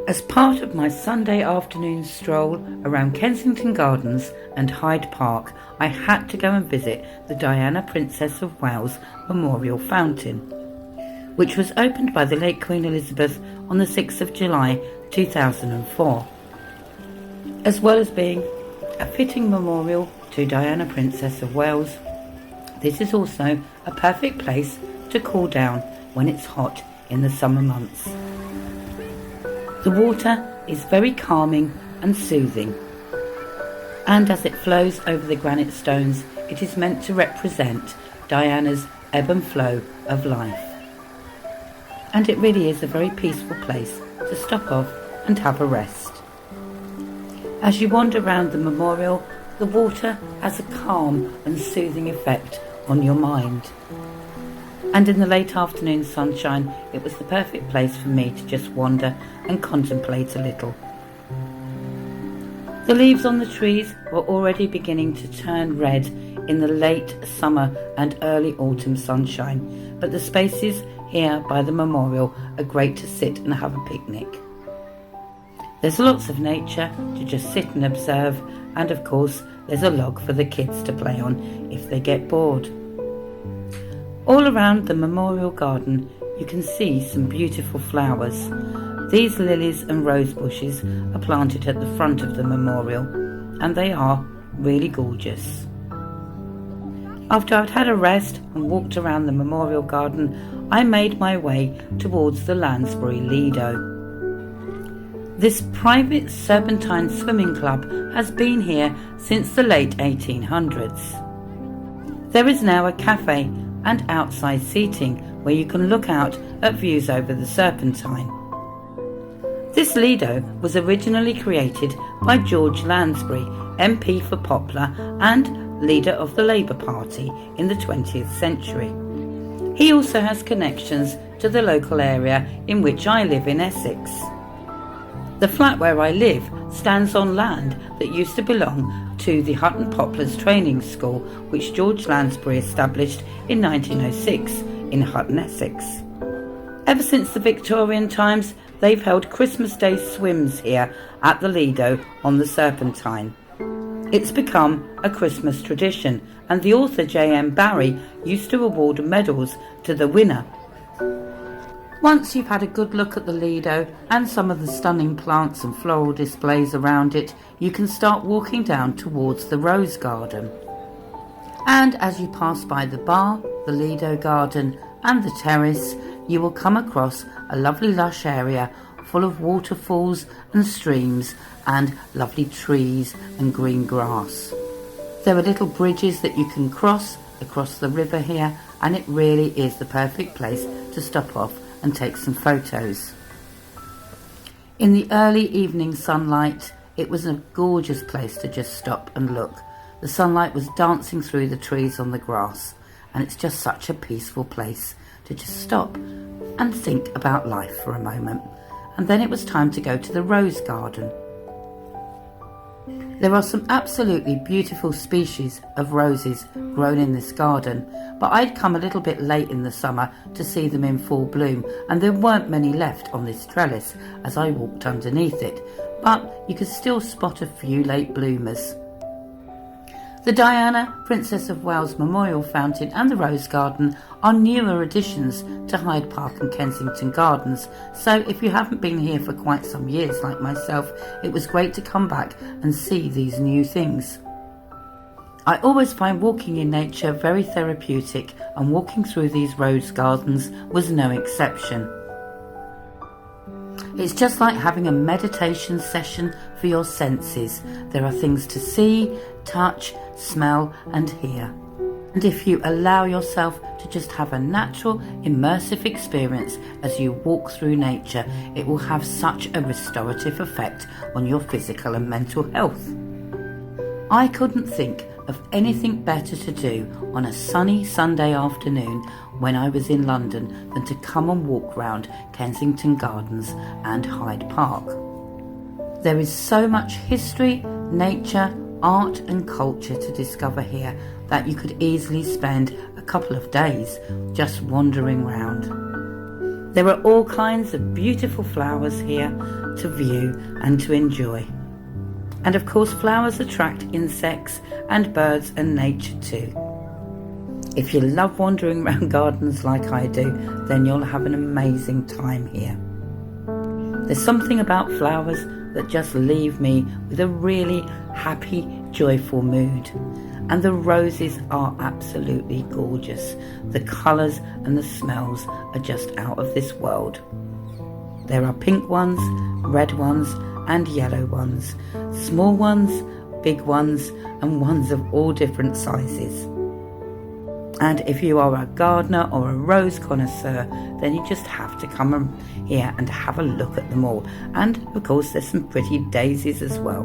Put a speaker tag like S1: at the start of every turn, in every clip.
S1: As part of my Sunday afternoon stroll around Kensington Gardens and Hyde Park, I had to go and visit the Diana, Princess of Wales Memorial Fountain, which was opened by the late Queen Elizabeth on the 6th of July 2004. As well as being a fitting memorial to Diana, Princess of Wales, this is also a perfect place to cool down when it's hot in the summer months. The water is very calming and soothing, and as it flows over the granite stones, it is meant to represent Diana's ebb and flow of life. And it really is a very peaceful place to stop off and have a rest. As you wander around the memorial, the water has a calm and soothing effect on your mind. And in the late afternoon sunshine, it was the perfect place for me to just wander and contemplate a little. The leaves on the trees were already beginning to turn red in the late summer and early autumn sunshine, but the spaces here by the memorial are great to sit and have a picnic. There's lots of nature to just sit and observe, and of course there's a log for the kids to play on if they get bored. All around the memorial garden you can see some beautiful flowers. These lilies and rose bushes are planted at the front of the memorial, and they are really gorgeous. After I'd had a rest and walked around the memorial garden, I made my way towards the Lansbury Lido. This private serpentine swimming club has been here since the late 1800s. There is now a cafe and outside seating where you can look out at views over the Serpentine. This Lido was originally created by George Lansbury, MP for Poplar and leader of the Labour Party in the 20th century. He also has connections to the local area in which I live in Essex. The flat where I live stands on land that used to belong to the Hutton Poplars Training School, which George Lansbury established in 1906 in Hutton, Essex. Ever since the Victorian times, they've held Christmas Day swims here at the Lido on the Serpentine. It's become a Christmas tradition, and the author J.M. Barrie used to award medals to the winner. Once you've had a good look at the Lido and some of the stunning plants and floral displays around it, you can start walking down towards the Rose Garden. And as you pass by the bar, the Lido Garden and the terrace, you will come across a lovely lush area full of waterfalls and streams and lovely trees and green grass. There are little bridges that you can cross across the river here, and it really is the perfect place to stop off and take some photos. In the early evening sunlight, it was a gorgeous place to just stop and look. The sunlight was dancing through the trees on the grass, and it's just such a peaceful place to just stop and think about life for a moment. And then it was time to go to the Rose Garden. There are some absolutely beautiful species of roses grown in this garden, but I'd come a little bit late in the summer to see them in full bloom, and there weren't many left on this trellis as I walked underneath it, but you could still spot a few late bloomers. The Diana, Princess of Wales Memorial Fountain and the Rose Garden are newer additions to Hyde Park and Kensington Gardens, so if you haven't been here for quite some years like myself, it was great to come back and see these new things. I always find walking in nature very therapeutic, and walking through these Rose Gardens was no exception. It's just like having a meditation session for your senses. There are things to see, touch, smell and hear. And if you allow yourself to just have a natural, immersive experience as you walk through nature, it will have such a restorative effect on your physical and mental health. I couldn't think of anything better to do on a sunny Sunday afternoon when I was in London than to come and walk round Kensington Gardens and Hyde Park. There is so much history, nature, art and culture to discover here that you could easily spend a couple of days just wandering round. There are all kinds of beautiful flowers here to view and to enjoy. And of course, flowers attract insects and birds and nature too. If you love wandering around gardens like I do, then you'll have an amazing time here. There's something about flowers that just leave me with a really happy, joyful mood. And the roses are absolutely gorgeous. The colours and the smells are just out of this world. There are pink ones, red ones and yellow ones, small ones, big ones and ones of all different sizes. And if you are a gardener or a rose connoisseur, then you just have to come here and have a look at them all. And of course there's some pretty daisies as well.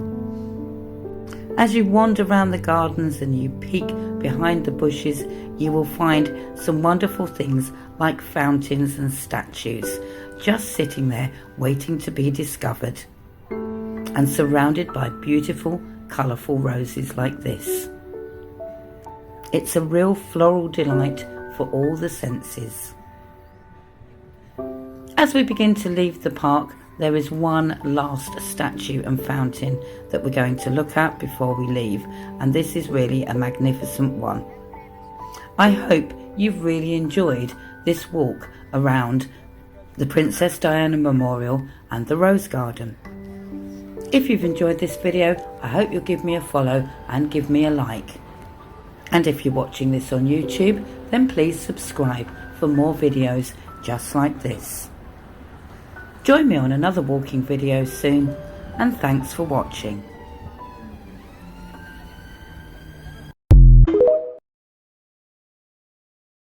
S1: As you wander around the gardens and you peek behind the bushes, you will find some wonderful things like fountains and statues, just sitting there waiting to be discovered, and surrounded by beautiful, colourful roses like this. It's a real floral delight for all the senses. As we begin to leave the park, there is one last statue and fountain that we're going to look at before we leave, and this is really a magnificent one. I hope you've really enjoyed this walk around the Princess Diana Memorial and the Rose Garden. If you've enjoyed this video, I hope you'll give me a follow and give me a like. And if you're watching this on YouTube, then please subscribe for more videos just like this. Join me on another walking video soon, and thanks for watching.